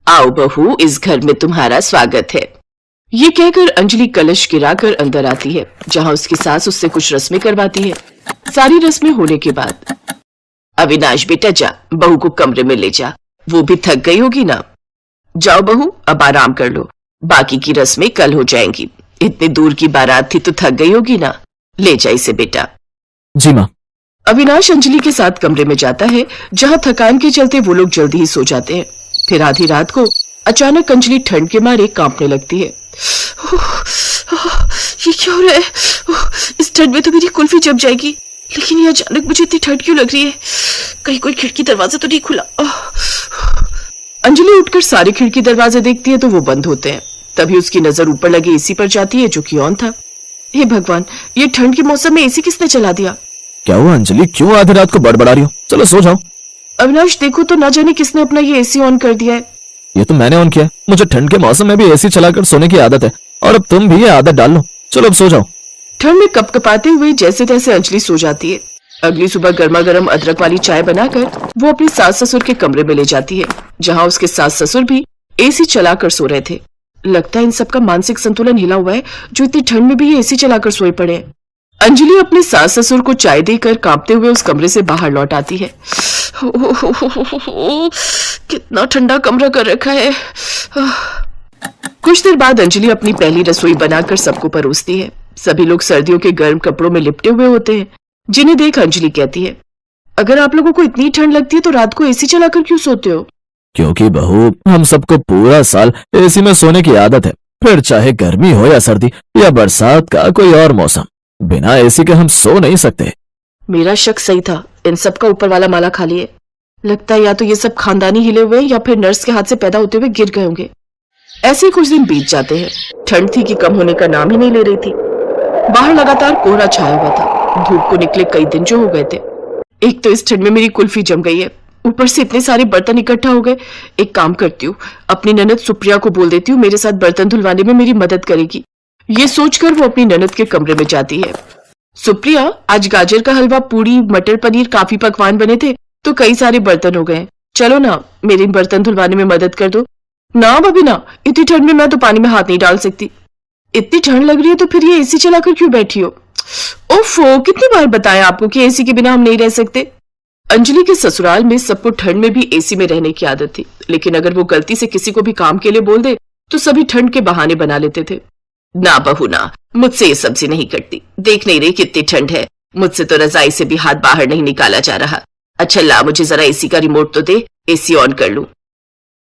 आओ बहू, इस घर में तुम्हारा स्वागत है। ये कहकर अंजलि कलश गिराकर अंदर आती है, जहाँ उसकी सास उससे कुछ रस्में करवाती है। सारी रस्में होने के बाद अविनाश बेटा जा, बहू को कमरे में ले जा, वो भी थक गई होगी ना। जाओ बहू, अब आराम कर लो, बाकी की रस्में कल हो जाएंगी। इतने दूर की बारात थी तो थक गई होगी ना, ले जा इसे बेटा। जी माँ। अविनाश अंजलि के साथ कमरे में जाता है, जहाँ थकान के चलते वो लोग जल्दी ही सो जाते हैं। फिर आधी रात को अचानक अंजलि ठंड के मारे कांपने लगती है। ये क्या हो रहा है? इस ठंड में तो मेरी कुल्फी जम जाएगी, लेकिन ये अचानक मुझे इतनी ठंड क्यों लग रही है? कहीं कोई खिड़की दरवाजा तो नहीं खुला? अंजलि उठकर सारे खिड़की दरवाजे देखती है तो वो बंद होते हैं। तभी उसकी नजर ऊपर लगे एसी पर जाती है, जो कि ऑन था। हे भगवान, ये ठंड के मौसम में एसी किसने चला दिया? क्या हुआ अंजलि, क्यों आधी रात को बड़बड़ा रही हो? चलो सो जाओ। अविनाश देखो तो, ना जाने किसने अपना ये एसी ऑन कर दिया है। ये तो मैंने ऑन किया है। मुझे ठंड के मौसम में भी एसी चलाकर सोने की आदत है, और अब तुम भी ये आदत डाल लो। चलो अब सो जाओ। ठंड में कपकपाते हुए जैसे तैसे अंजलि सो जाती है। अगली सुबह गर्मा गर्म अदरक वाली चाय बनाकर वो अपनी सास ससुर के कमरे में ले जाती है, जहाँ उसके सास ससुर भी एसी चलाकर सो रहे थे। लगता है इन सबका मानसिक संतुलन हिला हुआ है, जो इतनी ठंड में भी ये एसी चलाकर सोए पड़े हैं। अंजलि अपने सास ससुर को चाय देकर कांपते हुए उस कमरे से बाहर लौट आती है। कितना ठंडा कमरा कर रखा है। कुछ देर बाद अंजलि अपनी पहली रसोई बनाकर सबको परोसती है। सभी लोग सर्दियों के गर्म कपड़ों में लिपटे हुए होते हैं, जिन्हें देख अंजलि कहती है, अगर आप लोगों को इतनी ठंड लगती है तो रात को एसी चलाकर क्यों सोते हो? क्योंकि बहू, हम सबको पूरा साल एसी में सोने की आदत है, फिर चाहे गर्मी हो या सर्दी या बरसात का कोई और मौसम, बिना एसी के हम सो नहीं सकते। मेरा शक सही था, इन सब का ऊपर वाला माला खाली है। लगता है या तो ये सब खानदानी हिले हुए या फिर नर्स के हाथ से पैदा होते हुए गिर गए होंगे। ऐसे ही कुछ दिन बीत जाते हैं। ठंड थी कि कम होने का नाम ही नहीं ले रही थी। बाहर लगातार कोहरा छाया हुआ था। धूप को निकले कई दिन जो हो गए थे। एक तो इस ठंड में मेरी कुल्फी जम गई है, ऊपर से इतने सारे बर्तन इकट्ठा हो गए। एक काम करती हूँ, अपनी ननद सुप्रिया को बोल देती हूँ मेरे साथ बर्तन धुलवाने में मेरी मदद करेगी। ये सोचकर वो अपनी ननद के कमरे में जाती है। सुप्रिया, आज गाजर का हलवा, पूड़ी, मटर पनीर, काफी पकवान बने थे तो कई सारे बर्तन हो गए। चलो ना, मेरे बर्तन धुलवाने में मदद कर दो। ना भाभी ना, इतनी ठंड में मैं तो पानी में हाथ नहीं डाल सकती। इतनी ठंड लग रही है तो फिर ये एसी चलाकर क्यों बैठी हो? ओफो, कितनी बार बताया आपको कि एसी के बिना हम नहीं रह सकते। अंजलि के ससुराल में सबको ठंड में भी एसी में रहने की आदत थी, लेकिन अगर वो गलती से किसी को भी काम के लिए बोल दे तो सभी ठंड के बहाने बना लेते थे। ना बहू ना, मुझसे ये सब्जी नहीं कटती। देख नहीं रही कितनी ठंड है, मुझसे तो रजाई से भी हाथ बाहर नहीं निकाला जा रहा। अच्छा ला, मुझे जरा एसी का रिमोट तो दे, एसी ऑन कर लूं।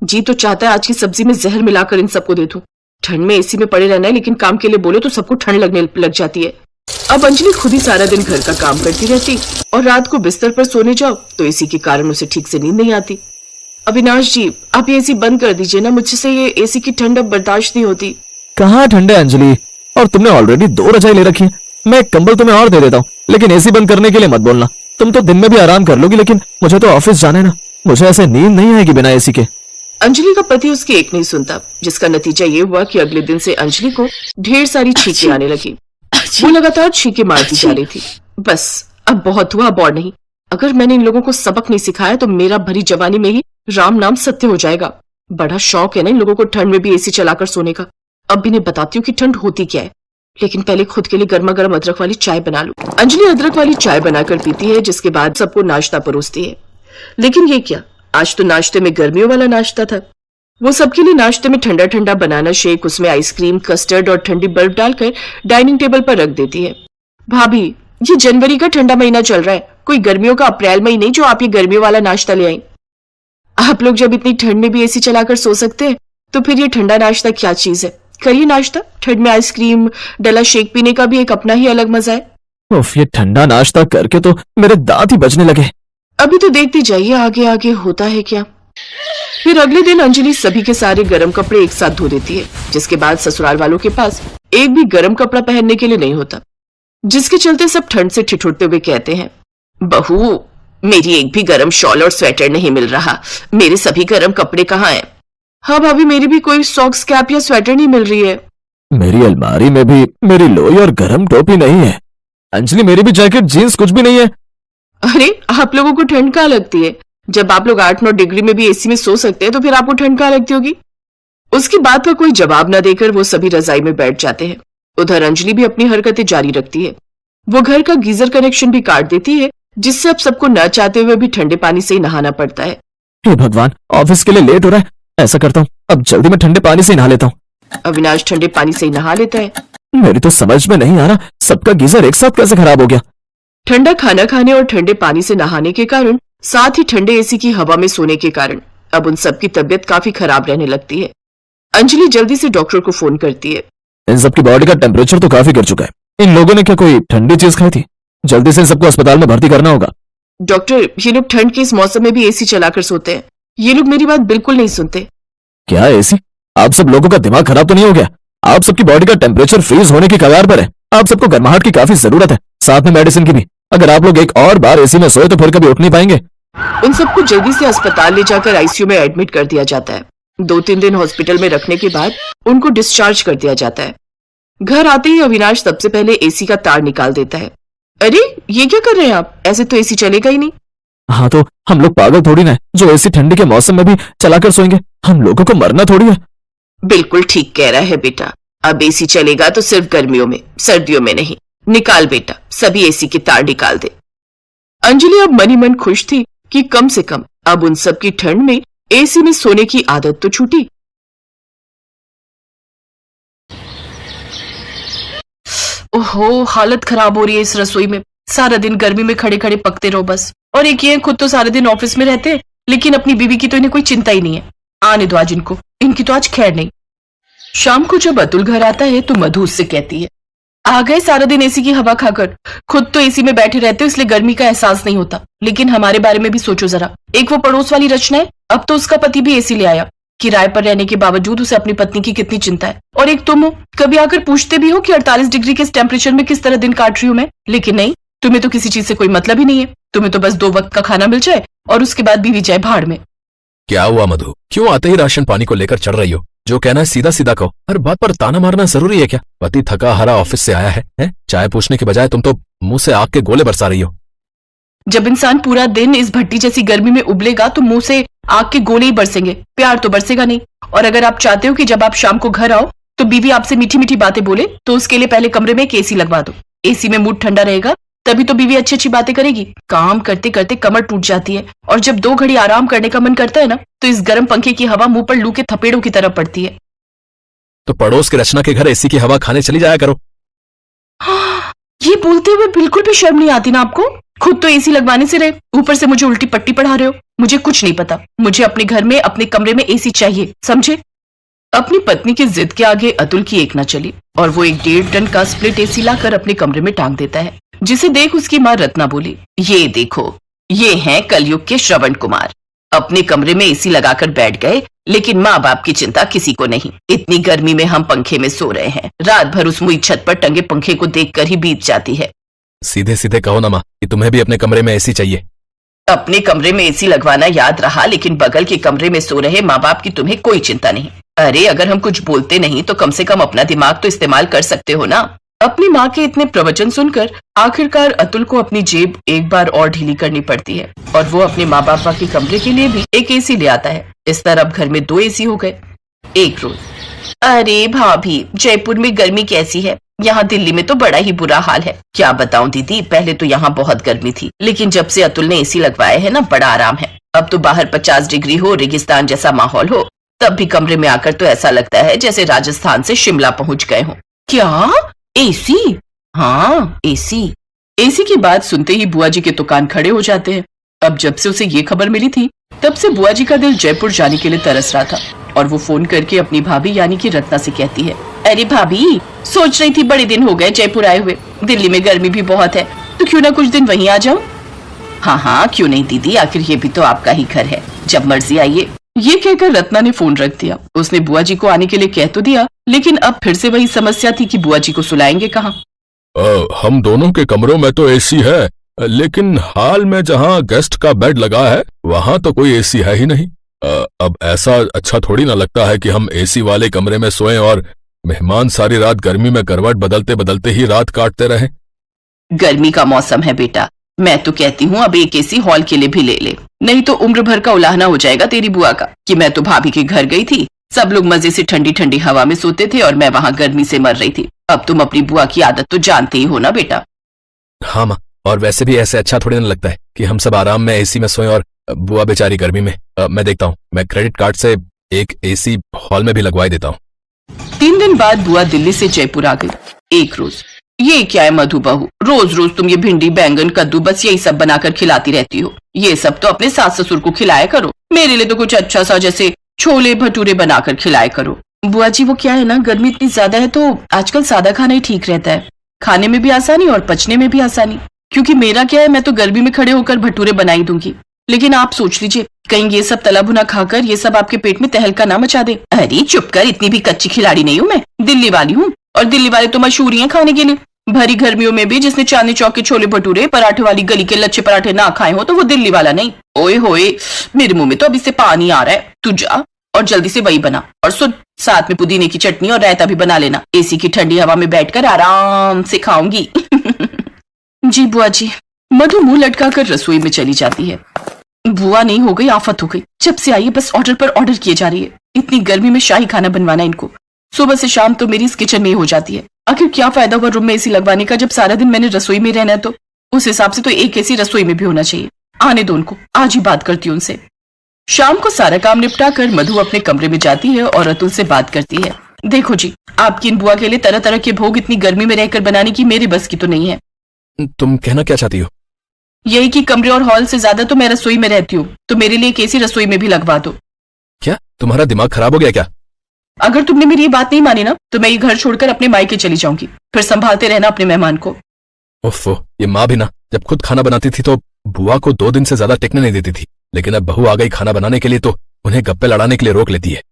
जी तो चाहता है आज की सब्जी में जहर मिलाकर इन सबको दे दूं। ठंड में एसी में पड़े रहना है, लेकिन काम के लिए बोलो तो सबको ठंड लगने लग जाती है। अब अंजलि खुद ही सारा दिन घर का काम करती रहती और रात को बिस्तर पर सोने जाओ तो एसी के कारण उसे ठीक से नींद नहीं आती। अविनाश जी, आप ये एसी बंद कर दीजिए ना, मुझसे ये एसी की ठंड अब बर्दाश्त नहीं होती। कहाँ ठंड है अंजलि, और तुमने ऑलरेडी 2 रजाई ले रखी है। मैं एक कंबल तुम्हें और दे देता हूँ, लेकिन एसी बंद करने के लिए मत बोलना। तुम तो दिन में भी आराम कर लोगी, लेकिन मुझे तो ऑफिस जाना है ना, मुझे ऐसे नींद नहीं आएगी बिना एसी के। अंजलि का पति उसकी एक नहीं सुनता, जिसका नतीजा ये हुआ कि अगले दिन से अंजलि को ढेर सारी छींकें आने लगी। वो लगातार छींकें मारती जा रही थी। बस अब बहुत हुआ, अब और नहीं। अगर मैंने इन लोगों को सबक नहीं सिखाया तो मेरा भरी जवानी में ही राम नाम सत्य हो जाएगा। बड़ा शौक है ना इन लोगों को ठंड में भी एसी चलाकर सोने का। अब इन्हें बताती हूँ कि ठंड होती क्या है, लेकिन पहले खुद के लिए गर्मा गर्म अदरक वाली चाय बना लूं। अंजलि अदरक वाली चाय बनाकर पीती है, जिसके बाद सबको नाश्ता परोसती है। लेकिन ये क्या, आज तो नाश्ते में गर्मियों वाला नाश्ता था। वो सबके लिए नाश्ते में ठंडा ठंडा बनाना शेक, उसमें आइसक्रीम, कस्टर्ड और ठंडी बर्फ डालकर डाइनिंग टेबल पर रख देती है। भाभी, ये जनवरी का ठंडा महीना चल रहा है, कोई गर्मियों का अप्रैल में ही नहीं जो आप ये गर्मियों वाला नाश्ता ले आई। आप लोग जब इतनी ठंड में भी एसी चलाकर सो सकते हैं तो फिर ये ठंडा नाश्ता क्या चीज है? करिए नाश्ता। ठंड में आइसक्रीम डला शेक पीने का भी एक अपना ही अलग मजा है। उफ, ये ठंडा नाश्ता करके तो मेरे दांत ही बजने लगे। अभी तो देखते जाइए आगे आगे होता है क्या। फिर अगले दिन अंजलि सभी के सारे गर्म कपड़े एक साथ धो देती है, जिसके बाद ससुराल वालों के पास एक भी गर्म कपड़ा पहनने के लिए नहीं होता, जिसके चलते सब ठंड से ठिठुरते हुए कहते हैं, बहू मेरी एक भी गर्म शॉल और स्वेटर नहीं मिल रहा, मेरे सभी गर्म कपड़े कहाँ हैं? हाँ भाभी, मेरी भी कोई सॉक्स, कैप या स्वेटर नहीं मिल रही है। मेरी अलमारी में भी मेरी लोई और गर्म टोपी नहीं है। अंजलि, मेरी भी जैकेट, जीन्स कुछ भी नहीं है। अरे आप लोगों को ठंड कहाँ लगती है? जब आप लोग 8-9 डिग्री में भी एसी में सो सकते हैं तो फिर आपको ठंड कहाँ लगती होगी? उसकी बात का कोई जवाब न देकर वो सभी रजाई में बैठ जाते हैं। उधर अंजलि भी अपनी हरकतें जारी रखती है। वो घर का गीजर कनेक्शन भी काट देती है, जिससे अब सबको न चाहते हुए भी ठंडे पानी से ही नहाना पड़ता है। हे भगवान, ऑफिस के लिए लेट हो रहा है। ऐसा करता हूँ, अब जल्दी मैं ठंडे पानी से नहा लेता हूँ। अविनाश ठंडे पानी से ही नहा लेता है। मेरी तो समझ में नहीं आ रहा, सबका गीजर एक साथ कैसे खराब हो गया। ठंडा खाना खाने और ठंडे पानी से नहाने के कारण, साथ ही ठंडे एसी की हवा में सोने के कारण अब उन सबकी तबीयत काफी खराब रहने लगती है। अंजलि जल्दी से डॉक्टर को फोन करती है। इन सबकी बॉडी का टेम्परेचर तो काफी गिर चुका है। इन लोगों ने क्या कोई ठंडी चीज खाई थी? जल्दी से इन सबको अस्पताल में भर्ती करना होगा। डॉक्टर, ये लोग ठंड के इस मौसम में भी एसी चलाकर सोते हैं। ये लोग मेरी बात बिल्कुल नहीं सुनते। क्या एसी? आप सब लोगों का दिमाग खराब तो नहीं हो गया? आप सबकी बॉडी का टेम्परेचर फ्रीज होने की कगार पर है। आप सबको गर्माहट की काफी जरूरत है, साथ में मेडिसिन की भी। अगर आप लोग एक और बार एसी में सोए तो फिर कभी उठ नहीं पाएंगे। उन सबको जल्दी से अस्पताल ले जाकर आईसीयू में एडमिट कर दिया जाता है। 2-3 दिन हॉस्पिटल में रखने के बाद उनको डिस्चार्ज कर दिया जाता है। घर आते ही अविनाश सबसे पहले एसी का तार निकाल देता है। अरे, ये क्या कर रहे हैं आप? ऐसे तो एसी चलेगा ही नहीं। हाँ तो हम लोग पागल थोड़ी ना है जो एसी ठंडी के मौसम में भी चलाकर सोएंगे। हम लोगों को मरना थोड़ी है। बिल्कुल ठीक कह रहा है बेटा। अब एसी चलेगा तो सिर्फ गर्मियों में, सर्दियों में नहीं। निकाल बेटा, सभी एसी के तार निकाल दे। अंजलि अब मन ही मन खुश थी कि कम से कम अब उन सबकी ठंड में एसी में सोने की आदत तो छूटी। ओहो, हालत खराब हो रही है इस रसोई में। सारा दिन गर्मी में खड़े खड़े पकते रहो बस। और एक ये खुद तो सारा दिन ऑफिस में रहते हैं, लेकिन अपनी बीवी की तो इन्हें कोई चिंता ही नहीं है। आने दो आज इनको, इनकी तो आज खैर नहीं। शाम को जब अतुल घर आता है तो मधु उससे कहती है, आ गए सारा दिन एसी की हवा खाकर। खुद तो एसी में बैठे रहते हो इसलिए गर्मी का एहसास नहीं होता, लेकिन हमारे बारे में भी सोचो जरा। एक वो पड़ोस वाली रचना है, अब तो उसका पति भी एसी ले आया। किराए पर रहने के बावजूद उसे अपनी पत्नी की कितनी चिंता है। और एक तुम हो, कभी आकर पूछते भी हो कि 48 डिग्री के इस टेम्परेचर में किस तरह दिन काट रही हूं मैं। लेकिन नहीं, तुम्हें तो किसी चीज से कोई मतलब ही नहीं है। तुम्हें तो बस 2 वक्त का खाना मिल जाए और उसके बाद बीवी जाए भाड़ में। क्या हुआ मधु, क्यों आते ही राशन पानी को लेकर चढ़ रही हो? जो कहना है सीधा सीधा कहो। हर बात पर ताना मारना जरूरी है क्या? पति थका हारा ऑफिस से आया है? चाय पूछने के बजाय तुम तो मुंह से आग के गोले बरसा रही हो। जब इंसान पूरा दिन इस भट्टी जैसी गर्मी में उबलेगा तो मुंह से आग के गोले ही बरसेंगे, प्यार तो बरसेगा नहीं। और अगर आप चाहते हो कि जब आप शाम को घर आओ तो बीवी आपसे मीठी मीठी बातें बोले, तो उसके लिए पहले कमरे में एक एसी लगवा दो। एसी में मूड ठंडा रहेगा, तभी तो बीवी अच्छी अच्छी बातें करेगी। काम करते करते कमर टूट जाती है, और जब 2 घड़ी आराम करने का मन करता है ना, तो इस गर्म पंखे की हवा मुंह पर लू के थपेड़ों की तरह पड़ती है। तो पड़ोस के रचना के घर एसी की हवा खाने चली जाया करो। ये बोलते हुए बिल्कुल भी शर्म नहीं आती ना आपको? खुद तो एसी लगवाने से रहे, ऊपर से मुझे उल्टी पट्टी पढ़ा रहे हो। मुझे कुछ नहीं पता, मुझे अपने घर में अपने कमरे में एसी चाहिए, समझे? अपनी पत्नी की जिद के आगे अतुल की एक न चली, और वो एक 1.5 टन का स्प्लिट एसी लाकर अपने कमरे में टांग देता है, जिसे देख उसकी माँ रत्ना बोली, ये देखो, ये हैं कलयुग के श्रवण कुमार। अपने कमरे में एसी लगाकर बैठ गए, लेकिन माँ बाप की चिंता किसी को नहीं। इतनी गर्मी में हम पंखे में सो रहे हैं, रात भर उस मुई छत पर टंगे पंखे को देखकर ही बीत जाती है। सीधे सीधे कहो ना माँ कि तुम्हें भी अपने कमरे में एसी चाहिए। अपने कमरे में एसी लगवाना याद रहा, लेकिन बगल के कमरे में सो रहे माँ बाप की तुम्हें कोई चिंता नहीं। अरे, अगर हम कुछ बोलते नहीं तो कम से कम अपना दिमाग तो इस्तेमाल कर सकते हो ना। अपनी माँ के इतने प्रवचन सुनकर आखिरकार अतुल को अपनी जेब एक बार और ढीली करनी पड़ती है, और वो अपने माँ बाप के कमरे के लिए भी एक एसी ले आता है। इस तरह अब घर में 2 एसी हो गए। एक रोज, अरे भाभी, जयपुर में गर्मी कैसी है? यहाँ दिल्ली में तो बड़ा ही बुरा हाल है। क्या बताऊं दीदी, पहले तो यहाँ बहुत गर्मी थी, लेकिन जब से अतुल ने एसी लगवाए है ना, बड़ा आराम है। अब तो बाहर 50 डिग्री हो, रेगिस्तान जैसा माहौल हो, तब भी कमरे में आकर तो ऐसा लगता है जैसे राजस्थान से शिमला पहुंच गए हो। क्या एसी? हाँ, एसी। एसी की बात सुनते ही बुआ जी के तो कान खड़े हो जाते हैं। अब जब से उसे ये खबर मिली थी, तब से बुआ जी का दिल जयपुर जाने के लिए तरस रहा था, और वो फोन करके अपनी भाभी यानी कि रत्ना से कहती है, अरे भाभी, सोच रही थी बड़े दिन हो गए जयपुर आए हुए, दिल्ली में गर्मी भी बहुत है, तो क्यों ना कुछ दिन वहीं आ जाओ। हाँ हाँ, क्यों नहीं दीदी, आखिर ये भी तो आपका ही घर है, जब मर्जी आइए। ये कहकर रत्ना ने फोन रख दिया। उसने बुआ जी को आने के लिए कह तो दिया, लेकिन अब फिर से वही समस्या थी कि बुआ जी को सुलाएंगे कहाँ। हम दोनों के कमरों में तो एसी है, लेकिन हाल में जहाँ गेस्ट का बेड लगा है वहाँ तो कोई एसी है ही नहीं। अब ऐसा अच्छा थोड़ी ना लगता है कि हम एसी वाले कमरे में सोएं और मेहमान सारी रात गर्मी में करवट बदलते बदलते ही रात काटते रहें। गर्मी का मौसम है बेटा, मैं तो कहती हूँ अब एक एसी हॉल के लिए भी ले ले। नहीं तो उम्र भर का उलाहना हो जाएगा तेरी बुआ का कि मैं तो भाभी के घर गई थी, सब लोग मजे से ठंडी ठंडी हवा में सोते थे और मैं वहां गर्मी से मर रही थी। अब तुम अपनी बुआ की आदत तो जानते ही हो ना बेटा। हाँ माँ, और वैसे भी ऐसे अच्छा थोड़ी ना लगता है कि हम सब आराम में एसी में सोएं और बुआ बेचारी गर्मी में। मैं देखता हूँ, मैं क्रेडिट कार्ड से एक एसी हॉल में भी लगवाई देता हूँ। 3 दिन बाद बुआ दिल्ली से जयपुर आ गई। एक रोज, ये क्या है मधु बहू, रोज रोज तुम ये भिंडी बैंगन कद्दू बस यही सब बनाकर खिलाती रहती हो। ये सब तो अपने सास ससुर को खिलाया करो, मेरे लिए तो कुछ अच्छा सा जैसे छोले भटूरे बनाकर खिलाया करो। बुआ जी वो क्या है ना, गर्मी इतनी ज्यादा है तो आजकल सादा खाना ही ठीक रहता है, खाने में भी आसानी और पचने में भी आसानी। क्योंकि मेरा क्या है, मैं तो गर्मी में खड़े होकर भटूरे बनाई दूंगी, लेकिन आप सोच लीजिए कहीं ये सब तला भुना खाकर ये सब आपके पेट में तहलका ना मचा दे। अरे चुप कर, इतनी भी कच्ची खिलाड़ी नहीं हूँ मैं, दिल्ली वाली हूँ और दिल्ली वाले तो मशहूर हैं खाने के लिए। भरी गर्मियों में भी जिसने चांदनी चौक के छोले भटूरे पराठे वाली गली के लच्छे पराठे ना खाए हो तो वो दिल्ली वाला नहीं। ओए होए, मेरे मुंह में तो अभी से पानी आ रहा है। तू जा और जल्दी से वही बना, और सुन साथ में पुदीने की चटनी और रायता भी बना लेना। एसी की ठंडी हवा में बैठकर आराम से खाऊंगी। जी बुआ जी। मधु मुंह लटकाकर रसोई में चली जाती है। बुआ नहीं हो गई आफत हो गई, जब से आई है बस ऑर्डर पर ऑर्डर किए जा रही है। इतनी गर्मी में शाही खाना बनवाना इनको, सुबह से शाम तो मेरी इस किचन में ही हो जाती है। आखिर क्या फायदा हुआ रूम में एसी लगवाने का जब सारा दिन मैंने रसोई में रहना है। तो उस हिसाब से तो एक एसी रसोई में भी होना चाहिए। आने दो उनको, आज ही बात करती हूँ उनसे। शाम को सारा काम निपटा कर मधु अपने कमरे में जाती है और अतुल से बात करती है। देखो जी, आपकी इन बुआ के लिए तरह तरह के भोग इतनी गर्मी में रहकर बनाने की मेरे बस की तो नहीं है। तुम कहना क्या चाहती हो? यही कि कमरे और हॉल से ज्यादा तो मैं रसोई में रहती हूँ, तो मेरे लिए एक एसी रसोई में भी लगवा दो। क्या तुम्हारा दिमाग खराब हो गया क्या? अगर तुमने मेरी ये बात नहीं मानी ना तो मैं ये घर छोड़कर अपने मायके चली जाऊंगी, फिर संभालते रहना अपने मेहमान को। उफ़, ये माँ भी ना, जब खुद खाना बनाती थी तो बुआ को 2 दिन से ज्यादा टिकने नहीं देती थी, लेकिन अब बहू आ गई खाना बनाने के लिए तो उन्हें गप्पे लड़ाने के लिए रोक लेती है।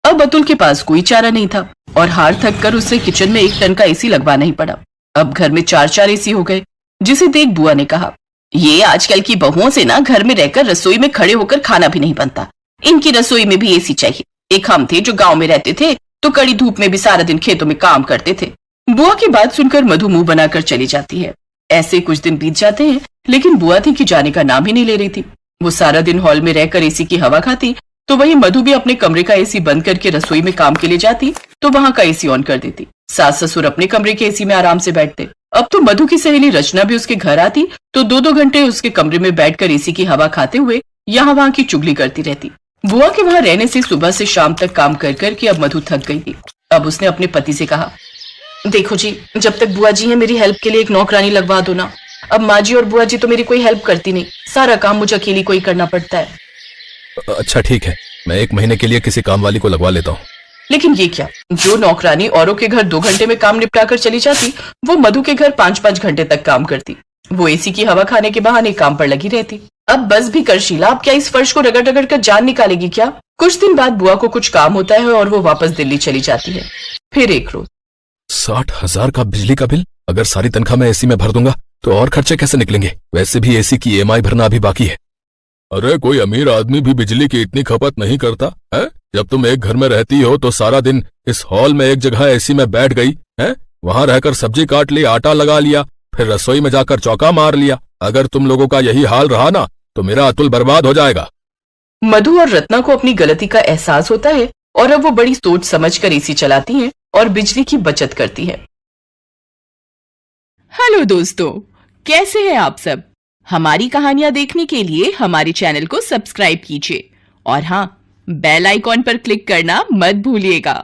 अब अतुल के पास कोई चारा नहीं था और हार थक कर उसे किचन में 1 टन का एसी लगवाना ही पड़ा। अब घर में 4 एसी हो गए, जिसे देख बुआ ने कहा, ये आजकल की बहुओं से ना घर में रहकर रसोई में खड़े होकर खाना भी नहीं बनता, इनकी रसोई में भी एसी चाहिए। एक हम थे जो गांव में रहते थे तो कड़ी धूप में भी सारा दिन खेतों में काम करते थे। बुआ की बात सुनकर मधु मुंह बनाकर चली जाती है। ऐसे कुछ दिन बीत जाते हैं, लेकिन बुआ थी कि जाने का नाम ही नहीं ले रही थी। वो सारा दिन हॉल में रहकर एसी की हवा खाती, तो वही मधु भी अपने कमरे का एसी बंद करके रसोई में काम के लिए जाती तो वहां का एसी ऑन कर देती। सास ससुर अपने कमरे के एसी में आराम से बैठते। अब तो मधु की सहेली रचना भी उसके घर आती तो 2-2 घंटे उसके कमरे में बैठकर एसी की हवा खाते हुए यहाँ वहां की चुगली करती रहती। बुआ के वहां रहने से सुबह से शाम तक काम कर कर के अब मधु थक गई थी। अब उसने अपने पति से कहा, देखो जी, जब तक बुआ जी है मेरी हेल्प के लिए एक नौकरानी लगवा दो ना। अब माँ जी और बुआ जी तो मेरी कोई हेल्प करती नहीं, सारा काम मुझे अकेली को ही करना पड़ता है। अच्छा ठीक है, मैं 1 महीने के लिए किसी काम वाली को लगवा लेता हूँ। लेकिन ये क्या, जो नौकरानी औरों के घर 2 घंटे में काम निपटा कर चली जाती, वो मधु के घर 5-5 घंटे तक काम करती। वो एसी की हवा खाने के बहाने काम पर लगी रहती। अब बस भी कर शीला, अब क्या इस फर्श को रगड़ रगड़ कर जान निकालेगी क्या? कुछ दिन बाद बुआ को कुछ काम होता है और वो वापस दिल्ली चली जाती है। फिर एक रोज 60,000 का बिजली का बिल, अगर सारी तनख्वाह मैं एसी में भर दूंगा तो और खर्चे कैसे निकलेंगे? वैसे भी एसी की EMI भरना अभी बाकी है। अरे कोई अमीर आदमी भी बिजली की इतनी खपत नहीं करता है। जब तुम एक घर में रहती हो तो सारा दिन इस हॉल में एक जगह एसी में बैठ गई है, वहां रहकर सब्जी काट ली, आटा लगा लिया, फिर रसोई में जाकर चौका मार लिया। अगर तुम लोगों का यही हाल रहा ना तो मेरा अतुल बर्बाद हो जाएगा। मधु और रत्ना को अपनी गलती का एहसास होता है और अब वो बड़ी सोच समझकर एसी चलाती हैं और बिजली की बचत करती है। हेलो दोस्तों, कैसे हैं आप सब? हमारी कहानियां देखने के लिए हमारे चैनल को सब्सक्राइब कीजिए और हाँ, बेल आइकॉन पर क्लिक करना मत भूलिएगा।